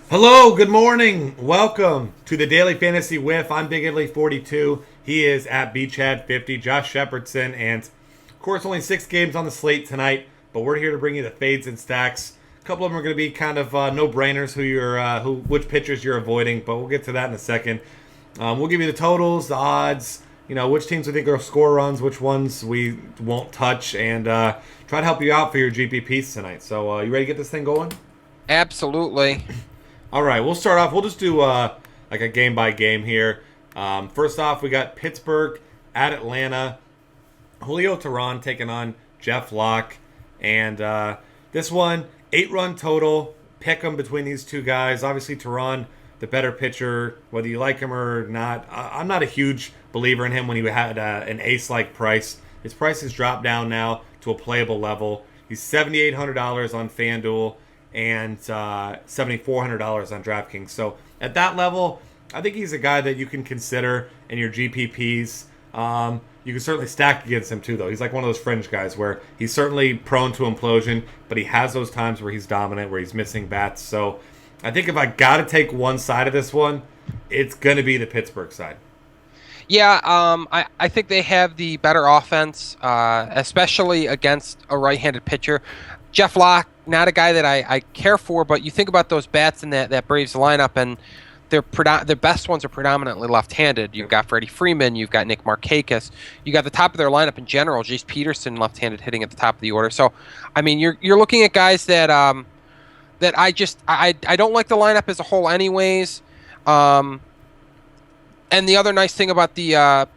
Hello, good morning. Welcome to the Daily Fantasy Whiff. I'm Big Italy 42. He is at Beachhead 50, Josh Shepardson, and of course, only 6 games on the slate tonight. But we're here to bring you the fades and stacks. A couple of them are going to be kind of no-brainers. Which pitchers you're avoiding, but we'll get to that in a second. We'll give you the totals, the odds, which teams we think are score runs, which ones we won't touch, and try to help you out for your GPPs tonight. So, you ready to get this thing going? Absolutely. All right, we'll start off. We'll just do like a game by game here. First off, we got Pittsburgh at Atlanta. Julio Teheran taking on Jeff Locke, and this one 8-run total. Pick 'em between these two guys. Obviously, Teheran, the better pitcher, whether you like him or not. I'm not a huge believer in him when he had an ace-like price. His price has dropped down now to a playable level. He's $7,800 on FanDuel and $7,400 on DraftKings. So at that level, I think he's a guy that you can consider in your GPPs. You can certainly stack against him too, though. He's like one of those fringe guys where he's certainly prone to implosion, but he has those times where he's dominant, where he's missing bats. So I think if I got to take one side of this one, it's going to be the Pittsburgh side. Yeah, I think they have the better offense, especially against a right-handed pitcher. Jeff Locke, not a guy that I care for, but you think about those bats in that Braves lineup, and their best ones are predominantly left-handed. You've got Freddie Freeman, you've got Nick Markakis, you got the top of their lineup in general, Jace Peterson, left-handed hitting at the top of the order. So, I mean, you're looking at guys that I don't like the lineup as a whole, anyways. And the other nice thing about the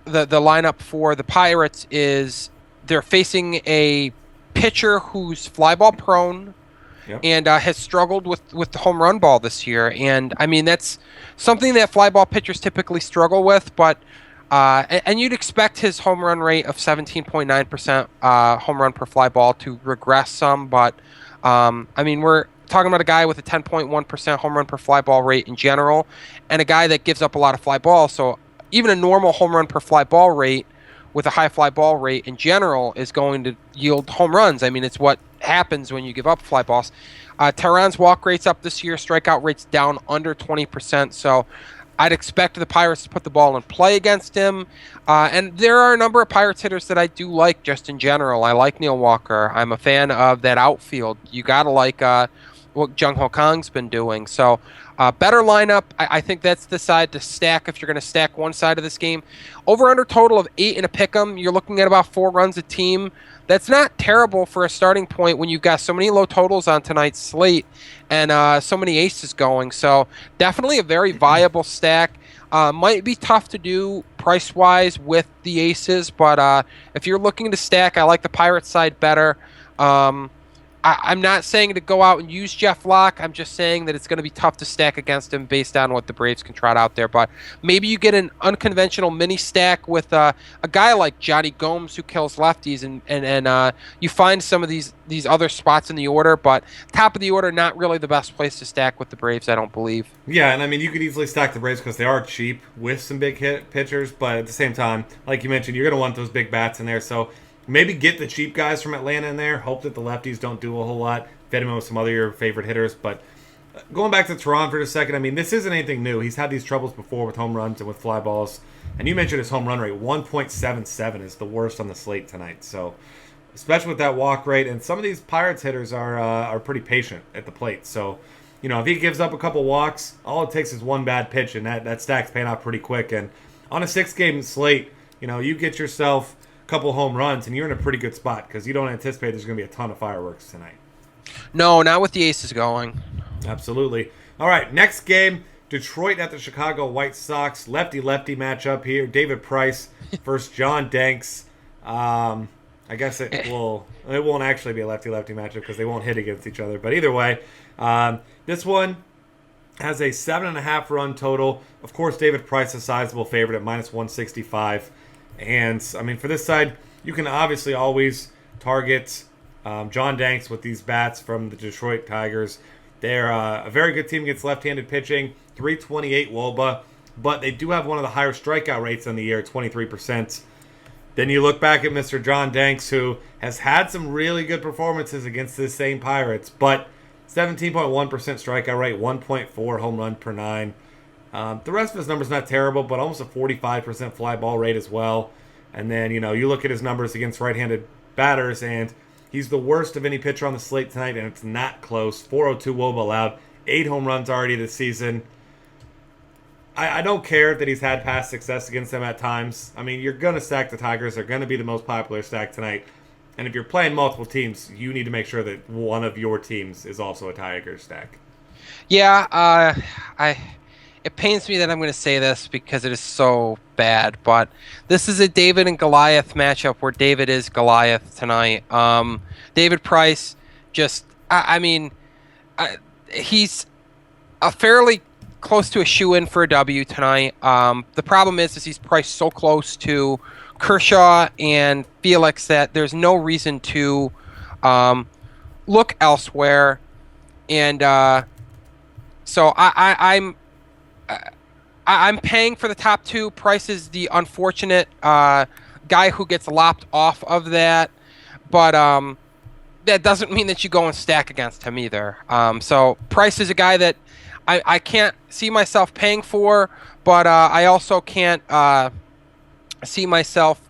lineup for the Pirates is they're facing a pitcher who's fly ball prone. Yep. And has struggled with the home run ball this year. And, I mean, that's something that fly ball pitchers typically struggle with. But and you'd expect his home run rate of 17.9% home run per fly ball to regress some. But, I mean, we're talking about a guy with a 10.1% home run per fly ball rate in general and a guy that gives up a lot of fly balls. So even a normal home run per fly ball rate with a high fly ball rate in general is going to yield home runs. I mean, it's what happens when you give up fly balls. Tehran's walk rate's up this year, strikeout rate's down under 20%, so I'd expect the Pirates to put the ball in play against him. And there are a number of Pirates hitters that I do like just in general. I like Neil Walker. I'm a fan of that outfield. You got to like what Jung Ho Kang's been doing. So better lineup. I think that's the side to stack if you're going to stack one side of this game. Over-under total of 8 in a pick'em. You're looking at about 4 runs a team. That's not terrible for a starting point when you've got so many low totals on tonight's slate and so many aces going. So definitely a very viable stack. Might be tough to do price-wise with the aces, but if you're looking to stack, I like the Pirates side better. I'm not saying to go out and use Jeff Locke. I'm just saying that it's going to be tough to stack against him based on what the Braves can trot out there. But maybe you get an unconventional mini stack with a guy like Johnny Gomes who kills lefties, and you find some of these other spots in the order. But top of the order, not really the best place to stack with the Braves, I don't believe. Yeah, and I mean, you could easily stack the Braves because they are cheap with some big hit pitchers, but at the same time, like you mentioned, you're going to want those big bats in there. So maybe get the cheap guys from Atlanta in there. Hope that the lefties don't do a whole lot. Fit him in with some other your favorite hitters. But going back to Teheran for a second, I mean, this isn't anything new. He's had these troubles before with home runs and with fly balls. And you mentioned his home run rate. 1.77 is the worst on the slate tonight. So especially with that walk rate. And some of these Pirates hitters are pretty patient at the plate. So, if he gives up a couple walks, all it takes is one bad pitch, and that stack's paying out pretty quick. And on a 6-game slate, you get yourself couple home runs, and you're in a pretty good spot because you don't anticipate there's going to be a ton of fireworks tonight. No, not with the aces going. Absolutely. All right, next game, Detroit at the Chicago White Sox. Lefty-lefty matchup here. David Price versus John Danks. I guess it won't actually be a lefty-lefty matchup because they won't hit against each other. But either way, this one has a 7.5 run total. Of course, David Price is a sizable favorite at minus 165. And, I mean, for this side, you can obviously always target John Danks with these bats from the Detroit Tigers. They're a very good team against left-handed pitching, 328 WOBA, but they do have one of the higher strikeout rates in the year, 23%. Then you look back at Mr. John Danks, who has had some really good performances against the same Pirates, but 17.1% strikeout rate, 1.4 home run per nine. The rest of his numbers not terrible, but almost a 45% fly ball rate as well. And then, you look at his numbers against right-handed batters, and he's the worst of any pitcher on the slate tonight, and it's not close. 402 WOBA allowed, 8 home runs already this season. I don't care that he's had past success against them at times. I mean, you're going to stack the Tigers. They're going to be the most popular stack tonight. And if you're playing multiple teams, you need to make sure that one of your teams is also a Tigers stack. Yeah, it pains me that I'm going to say this because it is so bad, but this is a David and Goliath matchup where David is Goliath tonight. David Price, he's a fairly close to a shoe-in for a W tonight. The problem is he's priced so close to Kershaw and Felix that there's no reason to look elsewhere. And so I'm paying for the top two. Price is the unfortunate guy who gets lopped off of that, but that doesn't mean that you go and stack against him either. So Price is a guy that I can't see myself paying for, but I also can't see myself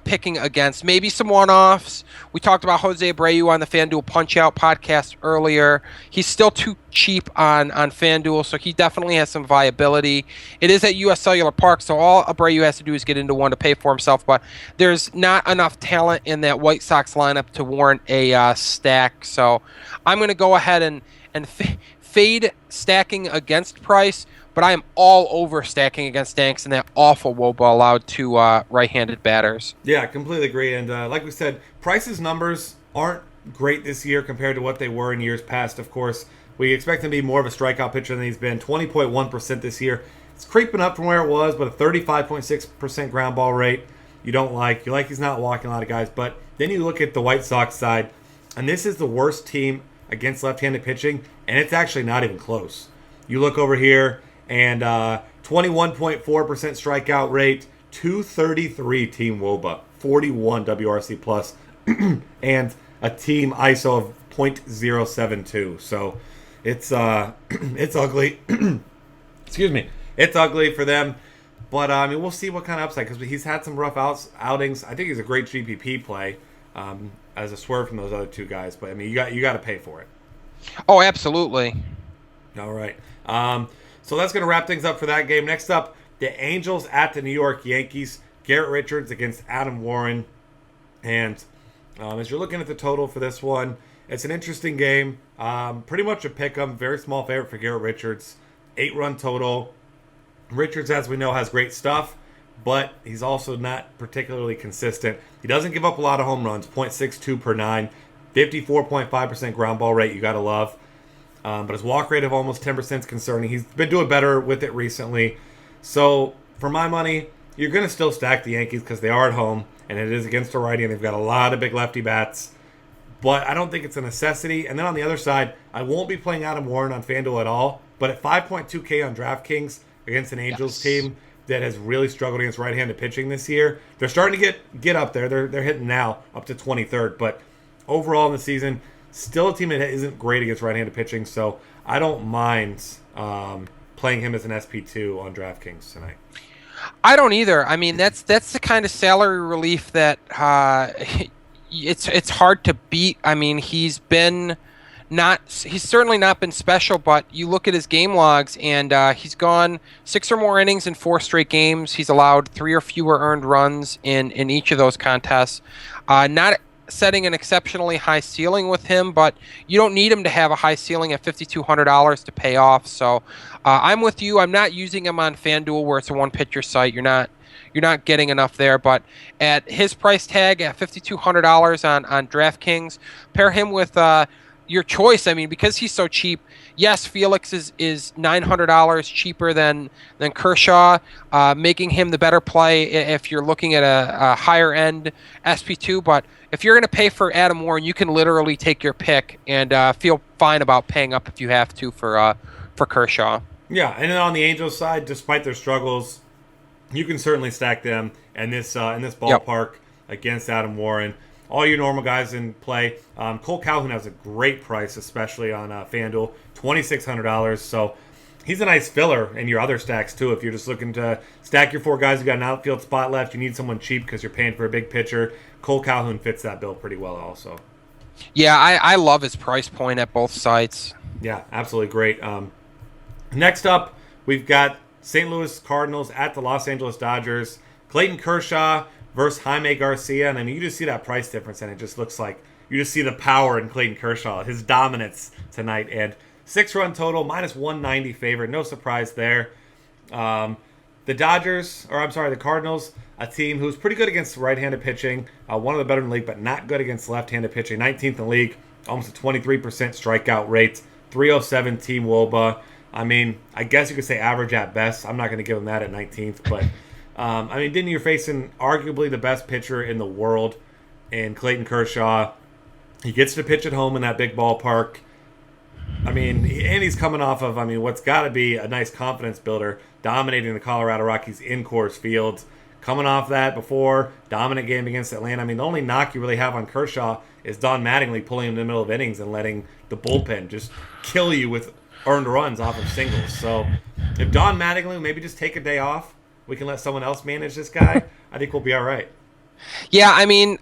picking against. Maybe some one-offs. We talked about Jose Abreu on the FanDuel Punch-Out podcast earlier. He's still too cheap on FanDuel, so he definitely has some viability. It is at U.S. Cellular Park, so all Abreu has to do is get into one to pay for himself, but there's not enough talent in that White Sox lineup to warrant a stack. So I'm going to go ahead and fade stacking against Price, but I am all over stacking against Danks and that awful WOBA allowed to right-handed batters. Yeah, I completely agree. And like we said, Price's numbers aren't great this year compared to what they were in years past. Of course, we expect him to be more of a strikeout pitcher than he's been. 20.1% this year. It's creeping up from where it was, but a 35.6% ground ball rate you don't like. You like he's not walking a lot of guys. But then you look at the White Sox side, and this is the worst team against left-handed pitching, and it's actually not even close. You look over here, and 21.4% strikeout rate, 233 team WOBA, 41 WRC plus, and a team ISO of .072. So it's it's ugly. Excuse me. It's ugly for them. But we'll see what kind of upside, because he's had some rough outings. I think he's a great GPP play as a swerve from those other two guys. But you got to pay for it. Oh, absolutely. All right. So that's going to wrap things up for that game. Next up, the Angels at the New York Yankees. Garrett Richards against Adam Warren. And as you're looking at the total for this one, it's an interesting game. Pretty much a pick-em. Very small favorite for Garrett Richards. 8-run total. Richards, as we know, has great stuff, but he's also not particularly consistent. He doesn't give up a lot of home runs, .62 per 9, 54.5% ground ball rate, you got to love. But his walk rate of almost 10% is concerning. He's been doing better with it recently. So, for my money, you're going to still stack the Yankees because they are at home, and it is against a righty, and they've got a lot of big lefty bats. But I don't think it's a necessity. And then on the other side, I won't be playing Adam Warren on FanDuel at all. But at 5.2K on DraftKings against an Angels team that has really struggled against right-handed pitching this year, they're starting to get up there. They're hitting now up to 23rd. But overall in the season, still a team that isn't great against right-handed pitching. So I don't mind playing him as an SP2 on DraftKings tonight. I don't either. I mean, that's the kind of salary relief that it's hard to beat. I mean, he's certainly not been special, but you look at his game logs, and he's gone 6 or more innings in 4 straight games. He's allowed 3 or fewer earned runs in each of those contests. Not setting an exceptionally high ceiling with him, but you don't need him to have a high ceiling at $5,200 to pay off. So I'm with you. I'm not using him on FanDuel where it's a one-pitcher site. You're not getting enough there, but at his price tag at $5,200 on DraftKings, pair him with your choice. I mean, because he's so cheap, yes, Felix is $900 cheaper than Kershaw, making him the better play if you're looking at a higher end SP2. But if you're going to pay for Adam Warren, you can literally take your pick and feel fine about paying up if you have to for Kershaw. Yeah, and then on the Angels side, despite their struggles, you can certainly stack them in this ballpark against Adam Warren. all your normal guys in play. Cole Calhoun has a great price, especially on FanDuel, $2,600. So he's a nice filler in your other stacks too. If you're just looking to stack your 4 guys, you got an outfield spot left, you need someone cheap because you're paying for a big pitcher. Cole Calhoun fits that bill pretty well also. Yeah, I love his price point at both sites. Yeah, absolutely great. Next up, we've got St. Louis Cardinals at the Los Angeles Dodgers. Clayton Kershaw versus Jaime Garcia. And I mean, you just see that price difference, and it just looks like you just see the power in Clayton Kershaw, his dominance tonight. And 6-run total, minus 190 favorite. No surprise there. The Cardinals, a team who's pretty good against right-handed pitching. One of the better in the league, but not good against left-handed pitching. 19th in the league, almost a 23% strikeout rate. 307 team WOBA. I mean, I guess you could say average at best. I'm not going to give them that at 19th. But, I mean, then you're facing arguably the best pitcher in the world in Clayton Kershaw. He gets to pitch at home in that big ballpark. I mean, and he's coming off of, what's got to be a nice confidence builder, dominating the Colorado Rockies in Coors Field. Coming off that before, dominant game against Atlanta. I mean, the only knock you really have on Kershaw is Don Mattingly pulling him in the middle of innings and letting the bullpen just kill you with earned runs off of singles. So if Don Mattingly maybe just take a day off, we can let someone else manage this guy, I think we'll be all right. Yeah, I mean,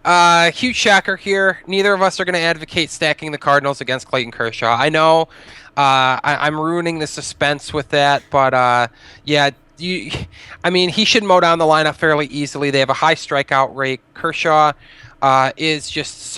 huge shocker here. Neither of us are going to advocate stacking the Cardinals against Clayton Kershaw. I know I'm ruining the suspense with that, but yeah, he should mow down the lineup fairly easily. They have a high strikeout rate. Kershaw is just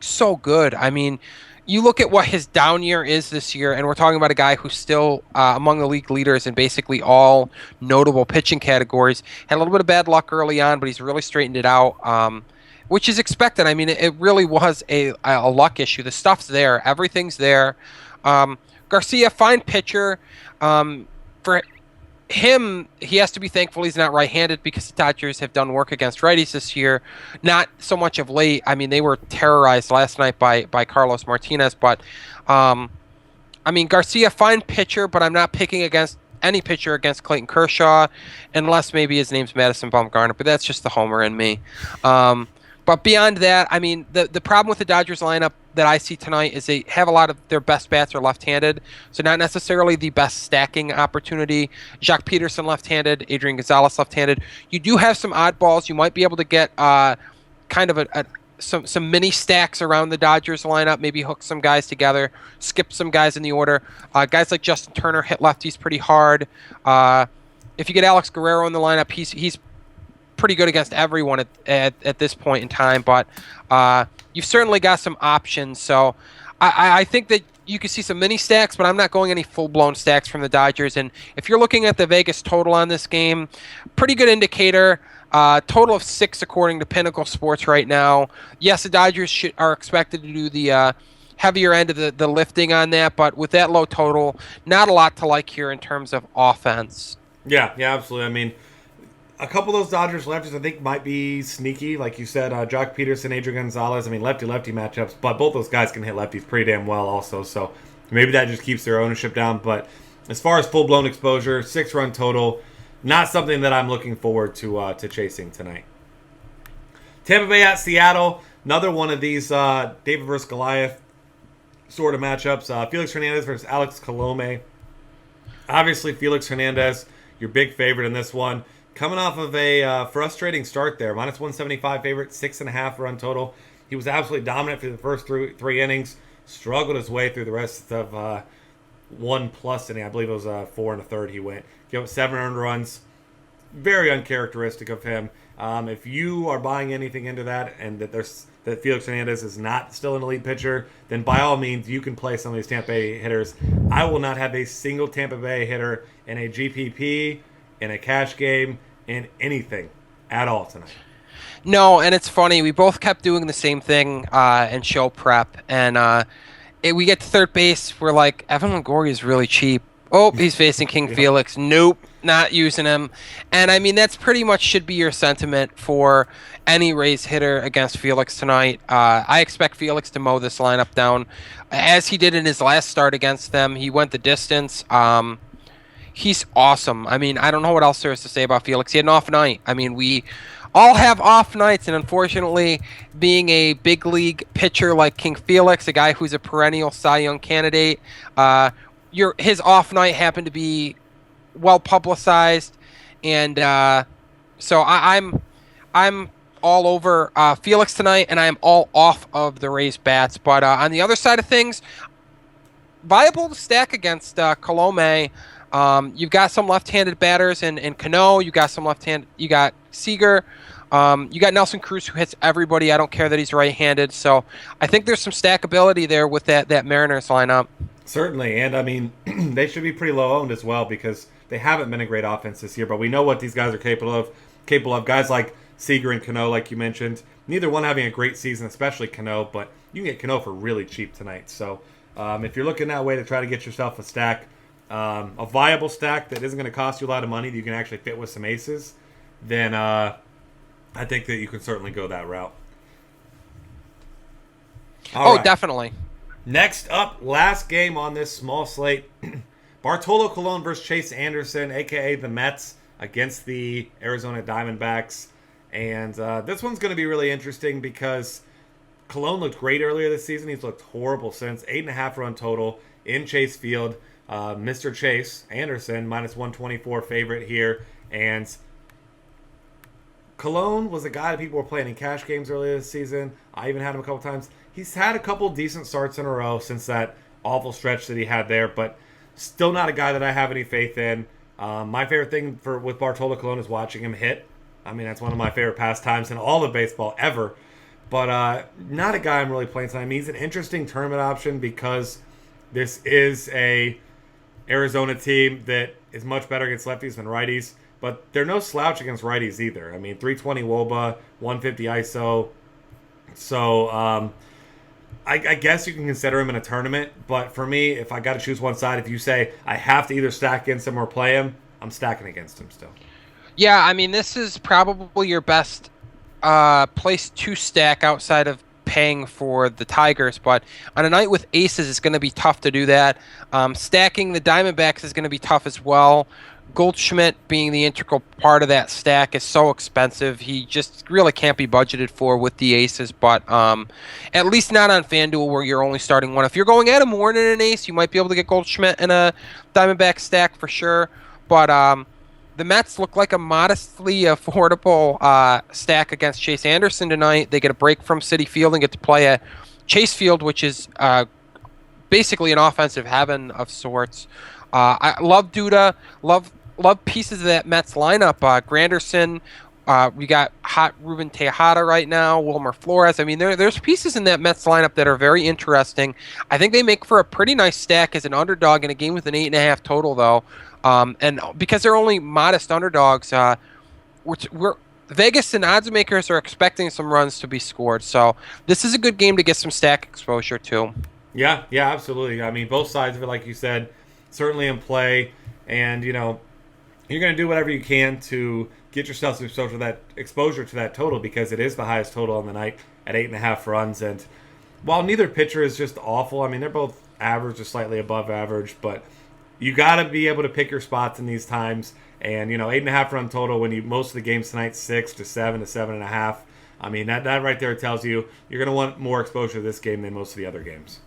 so good. I mean, you look at what his down year is this year, and we're talking about a guy who's still among the league leaders in basically all notable pitching categories. Had a little bit of bad luck early on, but he's really straightened it out, which is expected. I mean, it really was a luck issue. The stuff's there. Everything's there. Garcia, fine pitcher. For him, he has to be thankful he's not right-handed because the Dodgers have done work against righties this year. Not so much of late. I mean, they were terrorized last night by Carlos Martinez. But, Garcia, fine pitcher, but I'm not picking against any pitcher against Clayton Kershaw unless maybe his name's Madison Bumgarner, but that's just the homer in me. But beyond that, I mean, the problem with the Dodgers lineup that I see tonight is they have a lot of their best bats are left-handed, so not necessarily the best stacking opportunity. Jock Peterson left-handed, Adrian Gonzalez left-handed. You do have some oddballs. You might be able to get kind of some mini stacks around the Dodgers lineup, maybe hook some guys together, skip some guys in the order. Guys like Justin Turner hit lefties pretty hard. If you get Alex Guerrero in the lineup, he's pretty good against everyone at this point in time, but you've certainly got some options. So I think that you can see some mini stacks, but I'm not going any full-blown stacks from the Dodgers. And if you're looking at the Vegas total on this game, pretty good indicator. Total of 6 according to Pinnacle Sports right now. Yes, the Dodgers are expected to do the heavier end of the lifting on that, but with that low total, not a lot to like here in terms of offense. Yeah, absolutely. I mean, a couple of those Dodgers lefties I think might be sneaky. Like you said, Jock Peterson, Adrian Gonzalez. I mean, lefty-lefty matchups, but both those guys can hit lefties pretty damn well also. So maybe that just keeps their ownership down. But as far as full-blown exposure, 6-run total, not something that I'm looking forward to chasing tonight. Tampa Bay at Seattle, another one of these David versus Goliath sort of matchups. Felix Hernandez versus Alex Colome. Obviously, Felix Hernandez, your big favorite in this one. Coming off of a frustrating start there. Minus 175 favorite, 6.5 run total. He was absolutely dominant for the first three innings. Struggled his way through the rest of 1+ inning. I believe it was 4 1/3 he went. Gave up 7 earned runs. Very uncharacteristic of him. If you are buying anything into that and that Felix Hernandez is not still an elite pitcher, then by all means you can play some of these Tampa Bay hitters. I will not have a single Tampa Bay hitter in a GPP, in a cash game, in anything at all tonight. No, and it's funny. We both kept doing the same thing in show prep, and we get to third base. We're like, Evan Longoria is really cheap. Oh, he's facing King Felix. Nope, not using him. And I mean, that's pretty much should be your sentiment for any Rays hitter against Felix tonight. I expect Felix to mow this lineup down as he did in his last start against them. He went the distance. He's awesome. I mean, I don't know what else there is to say about Felix. He had an off night. I mean, we all have off nights, and unfortunately, being a big league pitcher like King Felix, a guy who's a perennial Cy Young candidate, his off night happened to be well publicized, and I'm all over Felix tonight, and I am all off of the Rays bats. But on the other side of things, viable to stack against Colome. You've got some left-handed batters in Cano. You got some left-handed. You got Seager. You got Nelson Cruz, who hits everybody. I don't care that he's right-handed. So I think there's some stackability there with that Mariners lineup. Certainly, and I mean, they should be pretty low owned as well because they haven't been a great offense this year. But we know what these guys are capable of. Guys like Seager and Cano, like you mentioned, neither one having a great season, especially Cano. But you can get Cano for really cheap tonight. So if you're looking that way to try to get yourself a stack, a viable stack that isn't going to cost you a lot of money, that you can actually fit with some aces, then I think that you can certainly go that route. All right. Definitely. Next up, last game on this small slate, Bartolo Colon versus Chase Anderson, a.k.a. the Mets, against the Arizona Diamondbacks. And this one's going to be really interesting because Colon looked great earlier this season. He's looked horrible since. 8.5 run total in Chase Field. Mr. Chase Anderson, minus 124 favorite here. And Colon was a guy that people were playing in cash games earlier this season. I even had him a couple times. He's had a couple decent starts in a row since that awful stretch that he had there, but still not a guy that I have any faith in. My favorite thing with Bartolo Colon is watching him hit. I mean, that's one of my favorite pastimes in all of baseball ever. But not a guy I'm really playing tonight. I mean, he's an interesting tournament option because this is a Arizona team that is much better against lefties than righties. But they're no slouch against righties either. I mean, 320 WOBA, 150 ISO. So I guess you can consider him in a tournament. But for me, if I got to choose one side, if you say I have to either stack against him or play him, I'm stacking against him still. Yeah, I mean, this is probably your best place to stack outside of paying for the Tigers, but on a night with aces, it's going to be tough to do that. Stacking the Diamondbacks is going to be tough as well. Goldschmidt being the integral part of that stack is so expensive. He just really can't be budgeted for with the aces, but at least not on FanDuel where you're only starting one. If you're going Adam Warren in an ace, you might be able to get Goldschmidt in a Diamondback stack for sure, but the Mets look like a modestly affordable stack against Chase Anderson tonight. They get a break from Citi Field and get to play at Chase Field, which is basically an offensive heaven of sorts. I love Duda, love pieces of that Mets lineup. Granderson, we got hot Ruben Tejada right now, Wilmer Flores. I mean, there's pieces in that Mets lineup that are very interesting. I think they make for a pretty nice stack as an underdog in a game with an 8.5 total, though. And because they're only modest underdogs, Vegas and odds makers are expecting some runs to be scored. So this is a good game to get some stack exposure to. Yeah, absolutely. I mean, both sides of it, like you said, certainly in play. And, you know, you're going to do whatever you can to get yourself some exposure to that total because it is the highest total on the night at 8.5 runs. And while neither pitcher is just awful, I mean, they're both average or slightly above average, but you got to be able to pick your spots in these times. And, you know, 8.5 run total when most of the games tonight, 6 to 7 to 7.5. I mean, that right there tells you you're going to want more exposure to this game than most of the other games.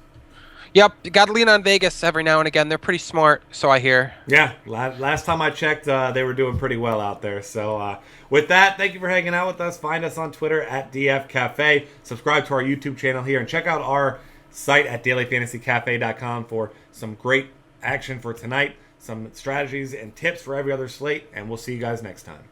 Yep, you got to lean on Vegas every now and again. They're pretty smart, so I hear. Yeah, last time I checked, they were doing pretty well out there. So with that, thank you for hanging out with us. Find us on Twitter at DF Cafe. Subscribe to our YouTube channel here, and check out our site at dailyfantasycafe.com for some great action for tonight, some strategies and tips for every other slate, and we'll see you guys next time.